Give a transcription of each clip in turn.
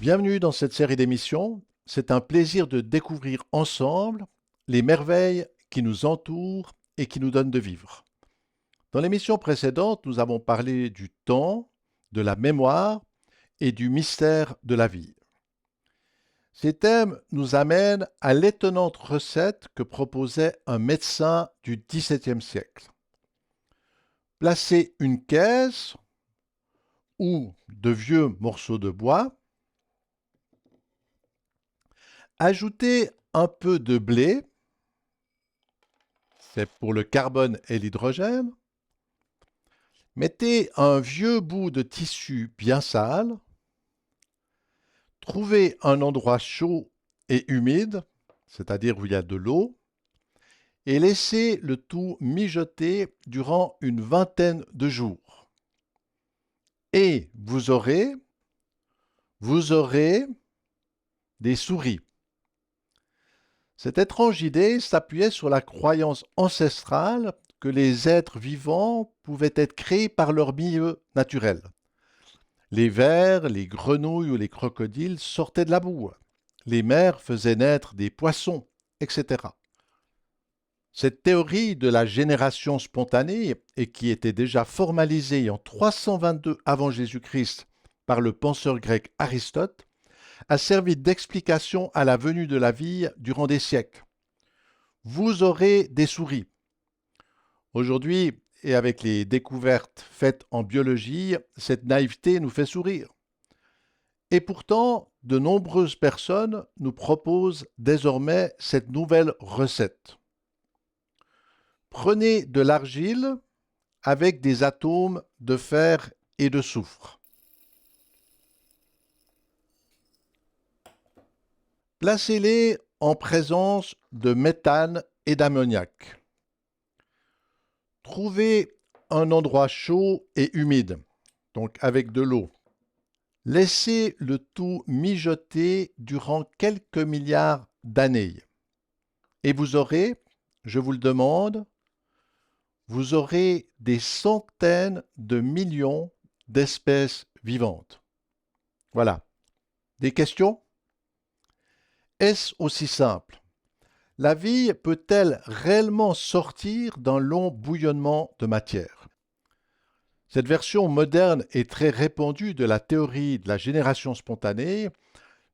Bienvenue dans cette série d'émissions. C'est un plaisir de découvrir ensemble les merveilles qui nous entourent et qui nous donnent de vivre. Dans l'émission précédente, nous avons parlé du temps, de la mémoire et du mystère de la vie. Ces thèmes nous amènent à l'étonnante recette que proposait un médecin du XVIIe siècle. Placer une caisse ou de vieux morceaux de bois, ajouter un peu de blé, c'est pour le carbone et l'hydrogène, mettez un vieux bout de tissu bien sale, trouvez un endroit chaud et humide, c'est-à-dire où il y a de l'eau, et laissez le tout mijoter durant une vingtaine de jours. Et vous aurez des souris. Cette étrange idée s'appuyait sur la croyance ancestrale que les êtres vivants pouvaient être créés par leur milieu naturel. Les vers, les grenouilles ou les crocodiles sortaient de la boue. Les mers faisaient naître des poissons, etc. Cette théorie de la génération spontanée, et qui était déjà formalisée en 322 avant Jésus-Christ par le penseur grec Aristote, a servi d'explication à la venue de la vie durant des siècles. Vous aurez des souris. Aujourd'hui, et avec les découvertes faites en biologie, cette naïveté nous fait sourire. Et pourtant, de nombreuses personnes nous proposent désormais cette nouvelle recette. Prenez de l'argile avec des atomes de fer et de soufre. Placez-les en présence de méthane et d'ammoniac. Trouvez un endroit chaud et humide, donc avec de l'eau. Laissez le tout mijoter durant quelques milliards d'années. Et vous aurez, je vous le demande, vous aurez des centaines de millions d'espèces vivantes. Voilà. Des questions? Est-ce aussi simple? La vie peut-elle réellement sortir d'un long bouillonnement de matière? Cette version moderne et très répandue de la théorie de la génération spontanée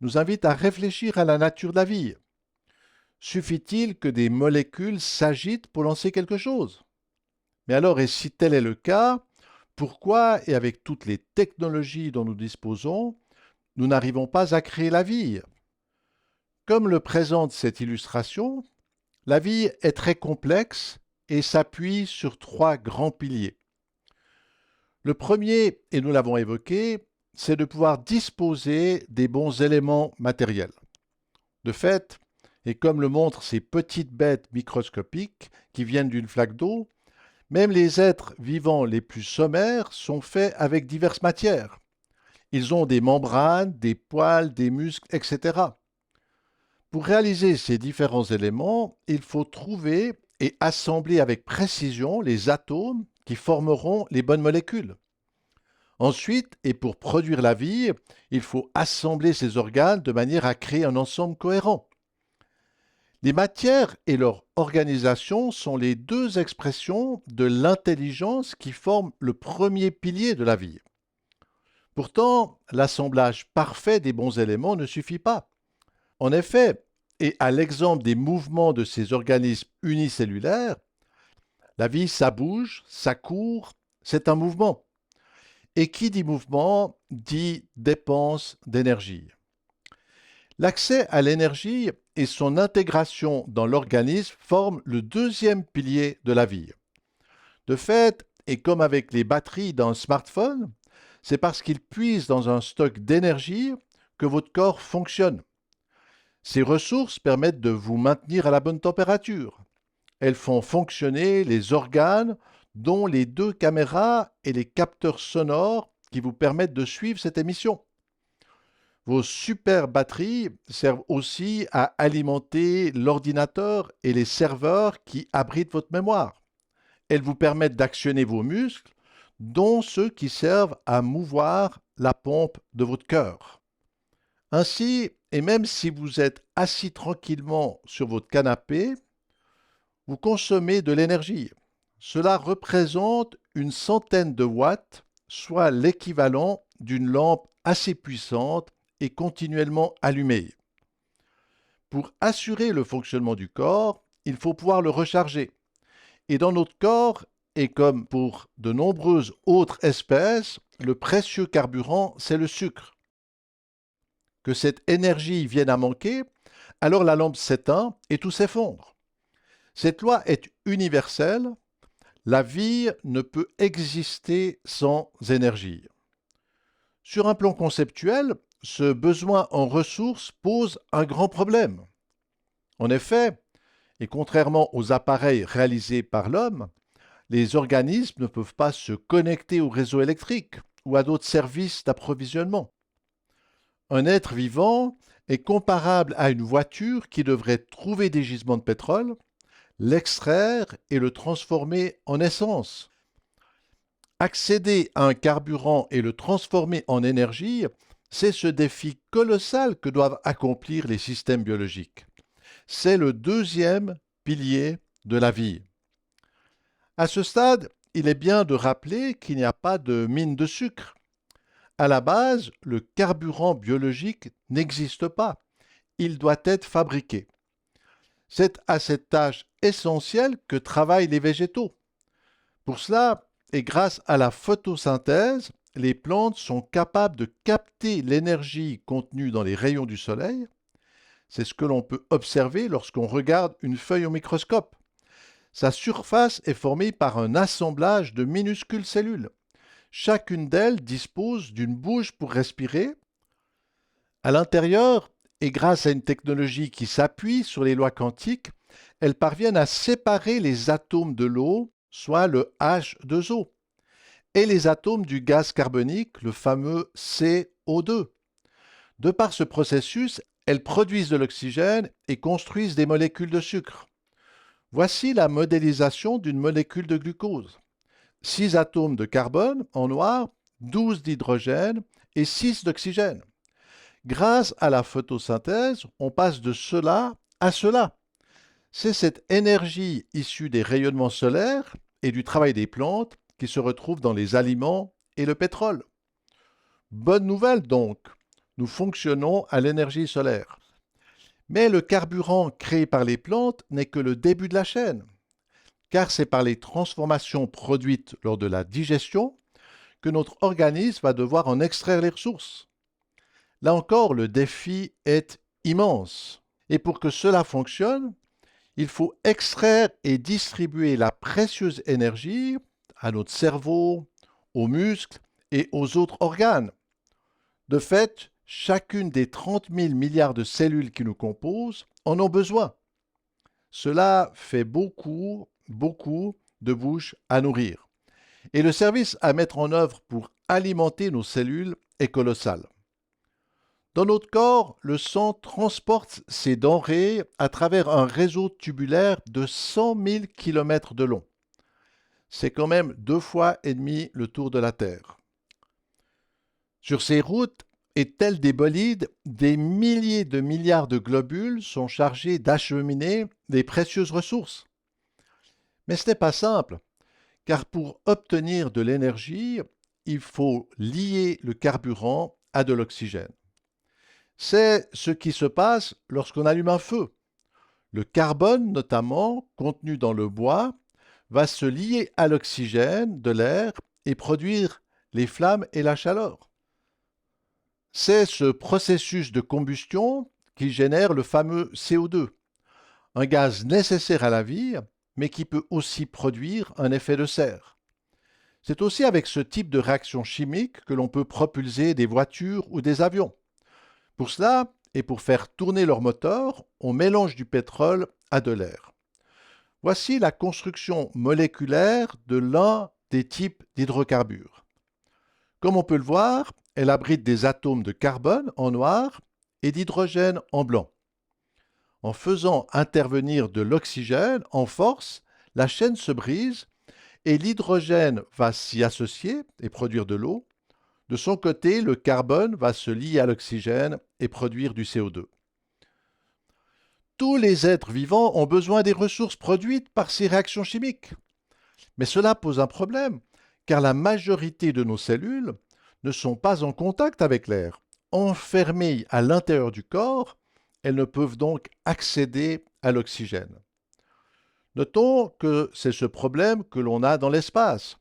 nous invite à réfléchir à la nature de la vie. Suffit-il que des molécules s'agitent pour lancer quelque chose? Mais alors, et si tel est le cas, pourquoi, et avec toutes les technologies dont nous disposons, nous n'arrivons pas à créer la vie? Comme le présente cette illustration, la vie est très complexe et s'appuie sur trois grands piliers. Le premier, et nous l'avons évoqué, c'est de pouvoir disposer des bons éléments matériels. De fait, et comme le montrent ces petites bêtes microscopiques qui viennent d'une flaque d'eau, même les êtres vivants les plus sommaires sont faits avec diverses matières. Ils ont des membranes, des poils, des muscles, etc. Pour réaliser ces différents éléments, il faut trouver et assembler avec précision les atomes qui formeront les bonnes molécules. Ensuite, et pour produire la vie, il faut assembler ces organes de manière à créer un ensemble cohérent. Les matières et leur organisation sont les deux expressions de l'intelligence qui forment le premier pilier de la vie. Pourtant, l'assemblage parfait des bons éléments ne suffit pas. En effet, et à l'exemple des mouvements de ces organismes unicellulaires, la vie, ça bouge, ça court, c'est un mouvement. Et qui dit mouvement dit dépense d'énergie. L'accès à l'énergie et son intégration dans l'organisme forment le deuxième pilier de la vie. De fait, et comme avec les batteries d'un smartphone, c'est parce qu'ils puisent dans un stock d'énergie que votre corps fonctionne. Ces ressources permettent de vous maintenir à la bonne température. Elles font fonctionner les organes, dont les deux caméras et les capteurs sonores qui vous permettent de suivre cette émission. Vos super batteries servent aussi à alimenter l'ordinateur et les serveurs qui abritent votre mémoire. Elles vous permettent d'actionner vos muscles, dont ceux qui servent à mouvoir la pompe de votre cœur. Ainsi, et même si vous êtes assis tranquillement sur votre canapé, vous consommez de l'énergie. Cela représente une centaine de watts, soit l'équivalent d'une lampe assez puissante et continuellement allumée. Pour assurer le fonctionnement du corps, il faut pouvoir le recharger. Et dans notre corps, et comme pour de nombreuses autres espèces, le précieux carburant, c'est le sucre. Que cette énergie vienne à manquer, alors la lampe s'éteint et tout s'effondre. Cette loi est universelle. La vie ne peut exister sans énergie. Sur un plan conceptuel, ce besoin en ressources pose un grand problème. En effet, et contrairement aux appareils réalisés par l'homme, les organismes ne peuvent pas se connecter au réseau électrique ou à d'autres services d'approvisionnement. Un être vivant est comparable à une voiture qui devrait trouver des gisements de pétrole, l'extraire et le transformer en essence. Accéder à un carburant et le transformer en énergie, c'est ce défi colossal que doivent accomplir les systèmes biologiques. C'est le deuxième pilier de la vie. À ce stade, il est bien de rappeler qu'il n'y a pas de mine de sucre. À la base, le carburant biologique n'existe pas. Il doit être fabriqué. C'est à cette tâche essentielle que travaillent les végétaux. Pour cela, et grâce à la photosynthèse, les plantes sont capables de capter l'énergie contenue dans les rayons du soleil. C'est ce que l'on peut observer lorsqu'on regarde une feuille au microscope. Sa surface est formée par un assemblage de minuscules cellules. Chacune d'elles dispose d'une bouche pour respirer. À l'intérieur, et grâce à une technologie qui s'appuie sur les lois quantiques, elles parviennent à séparer les atomes de l'eau, soit le H2O, et les atomes du gaz carbonique, le fameux CO2. De par ce processus, elles produisent de l'oxygène et construisent des molécules de sucre. Voici la modélisation d'une molécule de glucose. 6 atomes de carbone en noir, 12 d'hydrogène et 6 d'oxygène. Grâce à la photosynthèse, on passe de cela à cela. C'est cette énergie issue des rayonnements solaires et du travail des plantes qui se retrouve dans les aliments et le pétrole. Bonne nouvelle donc, nous fonctionnons à l'énergie solaire. Mais le carburant créé par les plantes n'est que le début de la chaîne, car c'est par les transformations produites lors de la digestion que notre organisme va devoir en extraire les ressources. Là encore, le défi est immense. Et pour que cela fonctionne, il faut extraire et distribuer la précieuse énergie à notre cerveau, aux muscles et aux autres organes. De fait, chacune des 30 000 milliards de cellules qui nous composent en ont besoin. Cela fait beaucoup de bouches à nourrir. Et le service à mettre en œuvre pour alimenter nos cellules est colossal. Dans notre corps, le sang transporte ces denrées à travers un réseau tubulaire de 100 000 km de long. C'est quand même 2 fois et demi le tour de la Terre. Sur ces routes, et tels des bolides, des milliers de milliards de globules sont chargés d'acheminer des précieuses ressources. Mais ce n'est pas simple, car pour obtenir de l'énergie, il faut lier le carburant à de l'oxygène. C'est ce qui se passe lorsqu'on allume un feu. Le carbone, notamment, contenu dans le bois, va se lier à l'oxygène de l'air et produire les flammes et la chaleur. C'est ce processus de combustion qui génère le fameux CO2, un gaz nécessaire à la vie, mais qui peut aussi produire un effet de serre. C'est aussi avec ce type de réaction chimique que l'on peut propulser des voitures ou des avions. Pour cela, et pour faire tourner leur moteur, on mélange du pétrole à de l'air. Voici la construction moléculaire de l'un des types d'hydrocarbures. Comme on peut le voir, elle abrite des atomes de carbone en noir et d'hydrogène en blanc. En faisant intervenir de l'oxygène en force, la chaîne se brise et l'hydrogène va s'y associer et produire de l'eau. De son côté, le carbone va se lier à l'oxygène et produire du CO2. Tous les êtres vivants ont besoin des ressources produites par ces réactions chimiques. Mais cela pose un problème, car la majorité de nos cellules ne sont pas en contact avec l'air. Enfermées à l'intérieur du corps, elles ne peuvent donc accéder à l'oxygène. Notons que c'est ce problème que l'on a dans l'espace.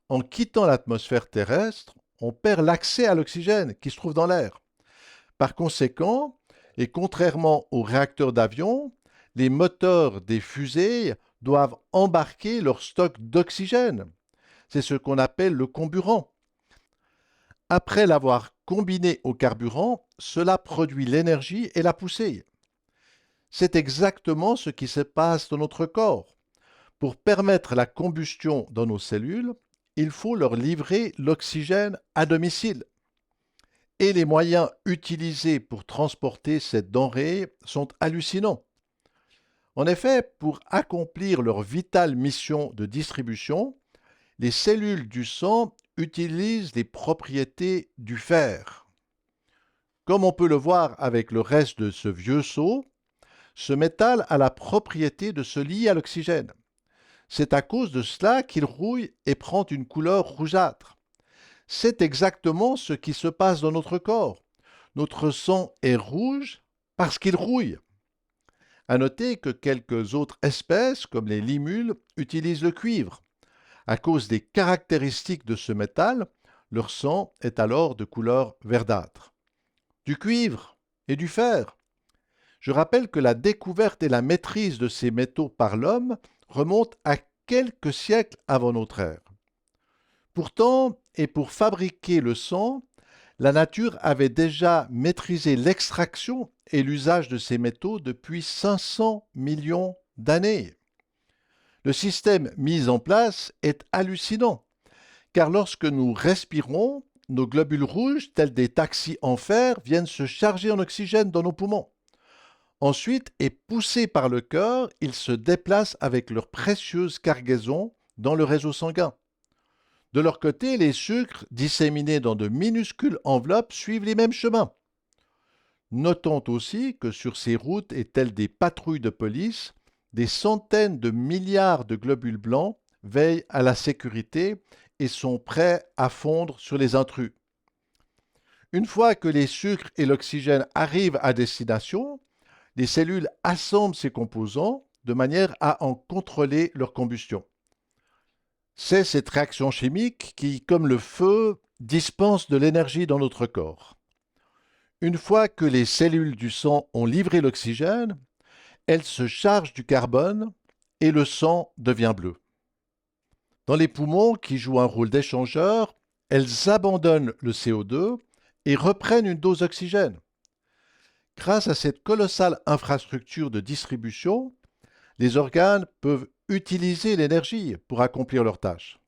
En quittant l'atmosphère terrestre, on perd l'accès à l'oxygène qui se trouve dans l'air. Par conséquent, et contrairement aux réacteurs d'avion, les moteurs des fusées doivent embarquer leur stock d'oxygène. C'est ce qu'on appelle le comburant. Après l'avoir combiné au carburant, cela produit l'énergie et la poussée. C'est exactement ce qui se passe dans notre corps. Pour permettre la combustion dans nos cellules, il faut leur livrer l'oxygène à domicile. Et les moyens utilisés pour transporter cette denrée sont hallucinants. En effet, pour accomplir leur vitale mission de distribution, les cellules du sang utilisent les propriétés du fer. Comme on peut le voir avec le reste de ce vieux seau, ce métal a la propriété de se lier à l'oxygène. C'est à cause de cela qu'il rouille et prend une couleur rougeâtre. C'est exactement ce qui se passe dans notre corps. Notre sang est rouge parce qu'il rouille. À noter que quelques autres espèces, comme les limules, utilisent le cuivre. À cause des caractéristiques de ce métal, leur sang est alors de couleur verdâtre. Du cuivre et du fer. Je rappelle que la découverte et la maîtrise de ces métaux par l'homme remontent à quelques siècles avant notre ère. Pourtant, et pour fabriquer le sang, la nature avait déjà maîtrisé l'extraction et l'usage de ces métaux depuis 500 millions d'années. Le système mis en place est hallucinant, car lorsque nous respirons, nos globules rouges, tels des taxis en fer, viennent se charger en oxygène dans nos poumons. Ensuite, et poussés par le cœur, ils se déplacent avec leur précieuse cargaison dans le réseau sanguin. De leur côté, les sucres, disséminés dans de minuscules enveloppes, suivent les mêmes chemins. Notons aussi que sur ces routes et telles des patrouilles de police, des centaines de milliards de globules blancs veillent à la sécurité et sont prêts à fondre sur les intrus. Une fois que les sucres et l'oxygène arrivent à destination, les cellules assemblent ces composants de manière à en contrôler leur combustion. C'est cette réaction chimique qui, comme le feu, dispense de l'énergie dans notre corps. Une fois que les cellules du sang ont livré l'oxygène, elles se chargent du carbone et le sang devient bleu. Dans les poumons, qui jouent un rôle d'échangeur, elles abandonnent le CO2 et reprennent une dose d'oxygène. Grâce à cette colossale infrastructure de distribution, les organes peuvent utiliser l'énergie pour accomplir leurs tâches.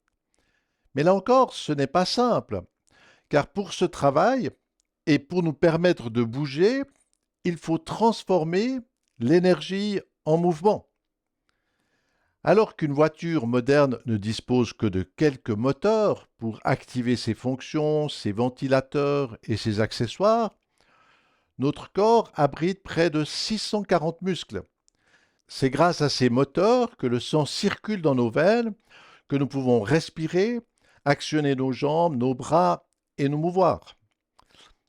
Mais là encore, ce n'est pas simple, car pour ce travail et pour nous permettre de bouger, il faut transformer l'énergie en mouvement. Alors qu'une voiture moderne ne dispose que de quelques moteurs pour activer ses fonctions, ses ventilateurs et ses accessoires, notre corps abrite près de 640 muscles. C'est grâce à ces moteurs que le sang circule dans nos veines, que nous pouvons respirer, actionner nos jambes, nos bras et nous mouvoir.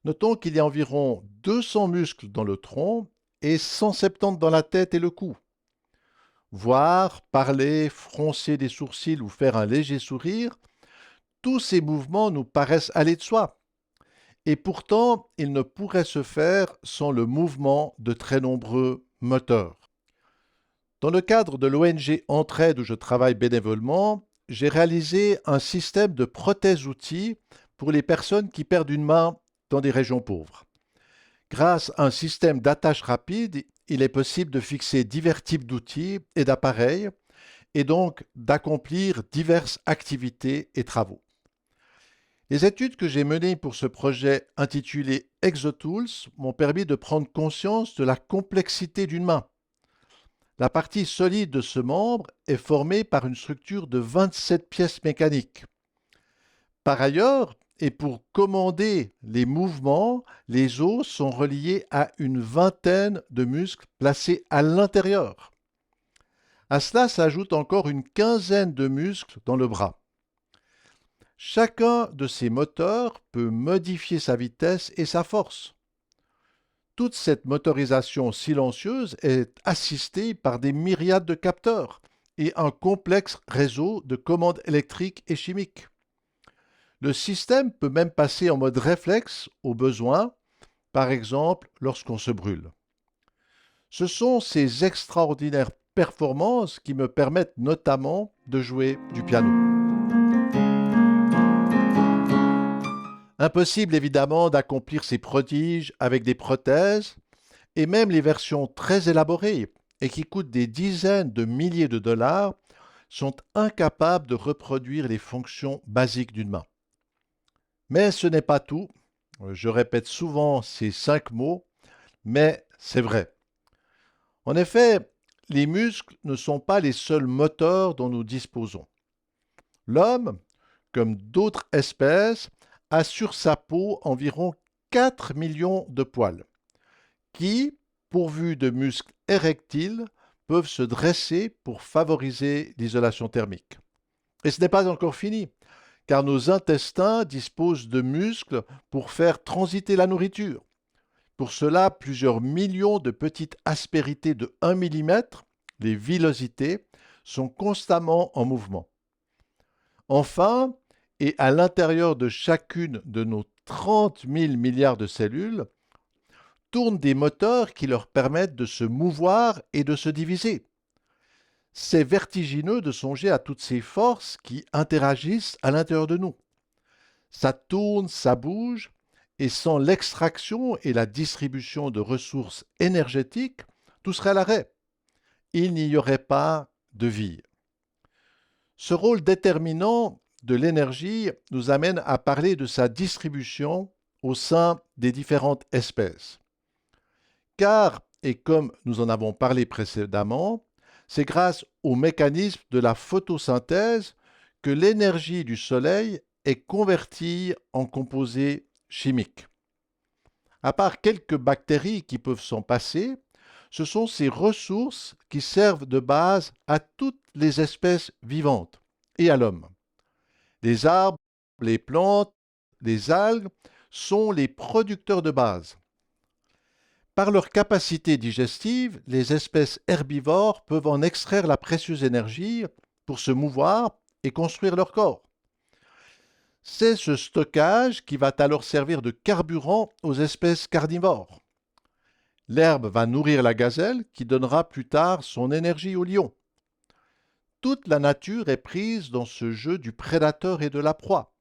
Notons qu'il y a environ 200 muscles dans le tronc et 170 dans la tête et le cou. Voir, parler, froncer des sourcils ou faire un léger sourire, tous ces mouvements nous paraissent aller de soi. Et pourtant, ils ne pourraient se faire sans le mouvement de très nombreux moteurs. Dans le cadre de l'ONG Entraide où je travaille bénévolement, j'ai réalisé un système de prothèses-outils pour les personnes qui perdent une main dans des régions pauvres. Grâce à un système d'attache rapide, il est possible de fixer divers types d'outils et d'appareils et donc d'accomplir diverses activités et travaux. Les études que j'ai menées pour ce projet intitulé ExoTools m'ont permis de prendre conscience de la complexité d'une main. La partie solide de ce membre est formée par une structure de 27 pièces mécaniques. Par ailleurs, et pour commander les mouvements, les os sont reliés à une vingtaine de muscles placés à l'intérieur. À cela s'ajoute encore une quinzaine de muscles dans le bras. Chacun de ces moteurs peut modifier sa vitesse et sa force. Toute cette motorisation silencieuse est assistée par des myriades de capteurs et un complexe réseau de commandes électriques et chimiques. Le système peut même passer en mode réflexe au besoin, par exemple lorsqu'on se brûle. Ce sont ces extraordinaires performances qui me permettent notamment de jouer du piano. Impossible évidemment d'accomplir ces prodiges avec des prothèses, et même les versions très élaborées et qui coûtent des dizaines de milliers de dollars sont incapables de reproduire les fonctions basiques d'une main. Mais ce n'est pas tout. Je répète souvent ces 5 mots, mais c'est vrai. En effet, les muscles ne sont pas les seuls moteurs dont nous disposons. L'homme, comme d'autres espèces, a sur sa peau environ 4 millions de poils, qui, pourvus de muscles érectiles, peuvent se dresser pour favoriser l'isolation thermique. Et ce n'est pas encore fini, car nos intestins disposent de muscles pour faire transiter la nourriture. Pour cela, plusieurs millions de petites aspérités de 1 mm, les villosités, sont constamment en mouvement. Enfin, et à l'intérieur de chacune de nos 30 000 milliards de cellules, tournent des moteurs qui leur permettent de se mouvoir et de se diviser. C'est vertigineux de songer à toutes ces forces qui interagissent à l'intérieur de nous. Ça tourne, ça bouge, et sans l'extraction et la distribution de ressources énergétiques, tout serait à l'arrêt. Il n'y aurait pas de vie. Ce rôle déterminant de l'énergie nous amène à parler de sa distribution au sein des différentes espèces. Car, et comme nous en avons parlé précédemment, c'est grâce au mécanisme de la photosynthèse que l'énergie du Soleil est convertie en composés chimiques. À part quelques bactéries qui peuvent s'en passer, ce sont ces ressources qui servent de base à toutes les espèces vivantes et à l'homme. Les arbres, les plantes, les algues sont les producteurs de base. Par leur capacité digestive, les espèces herbivores peuvent en extraire la précieuse énergie pour se mouvoir et construire leur corps. C'est ce stockage qui va alors servir de carburant aux espèces carnivores. L'herbe va nourrir la gazelle qui donnera plus tard son énergie au lion. Toute la nature est prise dans ce jeu du prédateur et de la proie.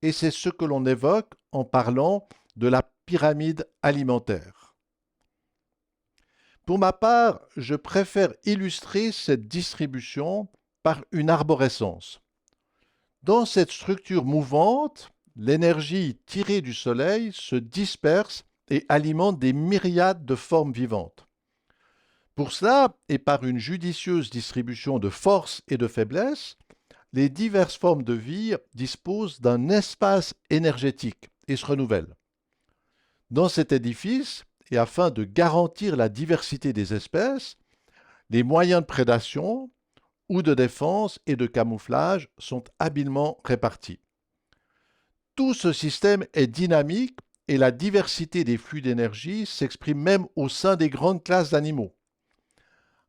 Et c'est ce que l'on évoque en parlant de la pyramide alimentaire. Pour ma part, je préfère illustrer cette distribution par une arborescence. Dans cette structure mouvante, l'énergie tirée du Soleil se disperse et alimente des myriades de formes vivantes. Pour cela, et par une judicieuse distribution de force et de faiblesse, les diverses formes de vie disposent d'un espace énergétique et se renouvellent. Dans cet édifice, et afin de garantir la diversité des espèces, les moyens de prédation ou de défense et de camouflage sont habilement répartis. Tout ce système est dynamique et la diversité des flux d'énergie s'exprime même au sein des grandes classes d'animaux.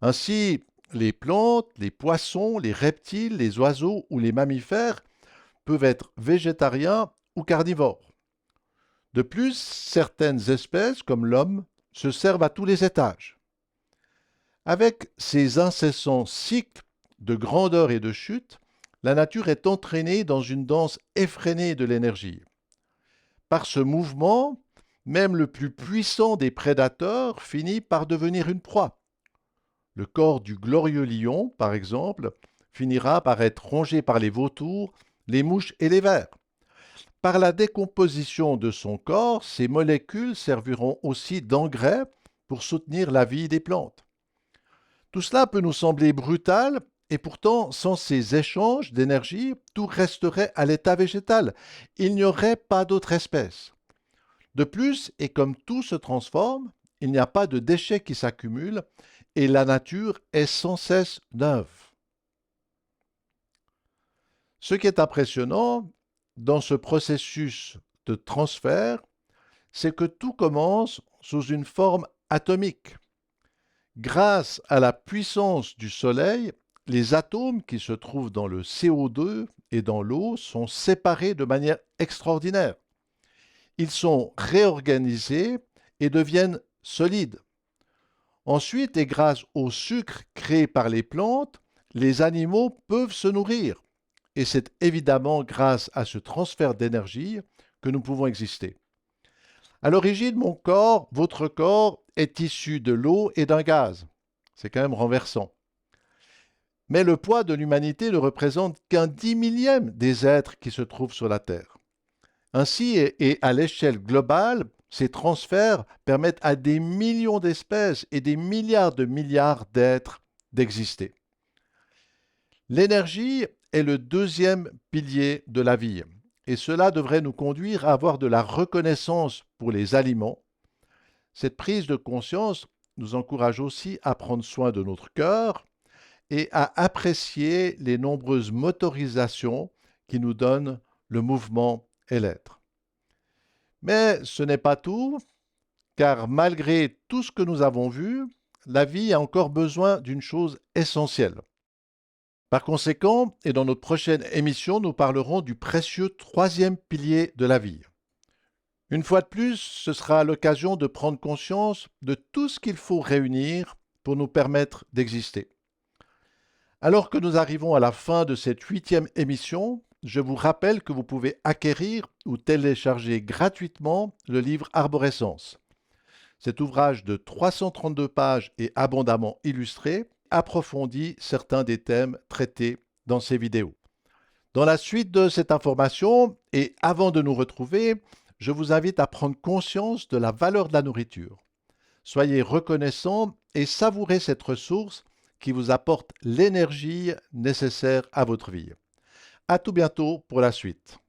Ainsi, les plantes, les poissons, les reptiles, les oiseaux ou les mammifères peuvent être végétariens ou carnivores. De plus, certaines espèces, comme l'homme, se servent à tous les étages. Avec ces incessants cycles de grandeur et de chute, la nature est entraînée dans une danse effrénée de l'énergie. Par ce mouvement, même le plus puissant des prédateurs finit par devenir une proie. Le corps du glorieux lion, par exemple, finira par être rongé par les vautours, les mouches et les vers. Par la décomposition de son corps, ces molécules serviront aussi d'engrais pour soutenir la vie des plantes. Tout cela peut nous sembler brutal Et pourtant, sans ces échanges d'énergie, tout resterait à l'état végétal. Il n'y aurait pas d'autre espèce. De plus, et comme tout se transforme, il n'y a pas de déchets qui s'accumulent et la nature est sans cesse neuve. Ce qui est impressionnant dans ce processus de transfert, c'est que tout commence sous une forme atomique. Grâce à la puissance du Soleil, les atomes qui se trouvent dans le CO2 et dans l'eau sont séparés de manière extraordinaire. Ils sont réorganisés et deviennent solides. Ensuite, et grâce au sucre créé par les plantes, les animaux peuvent se nourrir. Et c'est évidemment grâce à ce transfert d'énergie que nous pouvons exister. À l'origine, mon corps, votre corps, est issu de l'eau et d'un gaz. C'est quand même renversant. Mais le poids de l'humanité ne représente qu'un 10 millième des êtres qui se trouvent sur la Terre. Ainsi, et à l'échelle globale, ces transferts permettent à des millions d'espèces et des milliards de milliards d'êtres d'exister. L'énergie est le deuxième pilier de la vie, et cela devrait nous conduire à avoir de la reconnaissance pour les aliments. Cette prise de conscience nous encourage aussi à prendre soin de notre cœur et à apprécier les nombreuses motorisations qui nous donnent le mouvement et l'être. Mais ce n'est pas tout, car malgré tout ce que nous avons vu, la vie a encore besoin d'une chose essentielle. Par conséquent, et dans notre prochaine émission, nous parlerons du précieux troisième pilier de la vie. Une fois de plus, ce sera l'occasion de prendre conscience de tout ce qu'il faut réunir pour nous permettre d'exister. Alors que nous arrivons à la fin de cette 8e émission, je vous rappelle que vous pouvez acquérir ou télécharger gratuitement le livre Arborescence. Cet ouvrage de 332 pages et abondamment illustré approfondit certains des thèmes traités dans ces vidéos. Dans la suite de cette information, et avant de nous retrouver, je vous invite à prendre conscience de la valeur de la nourriture. Soyez reconnaissants et savourez cette ressource qui vous apporte l'énergie nécessaire à votre vie. À tout bientôt pour la suite.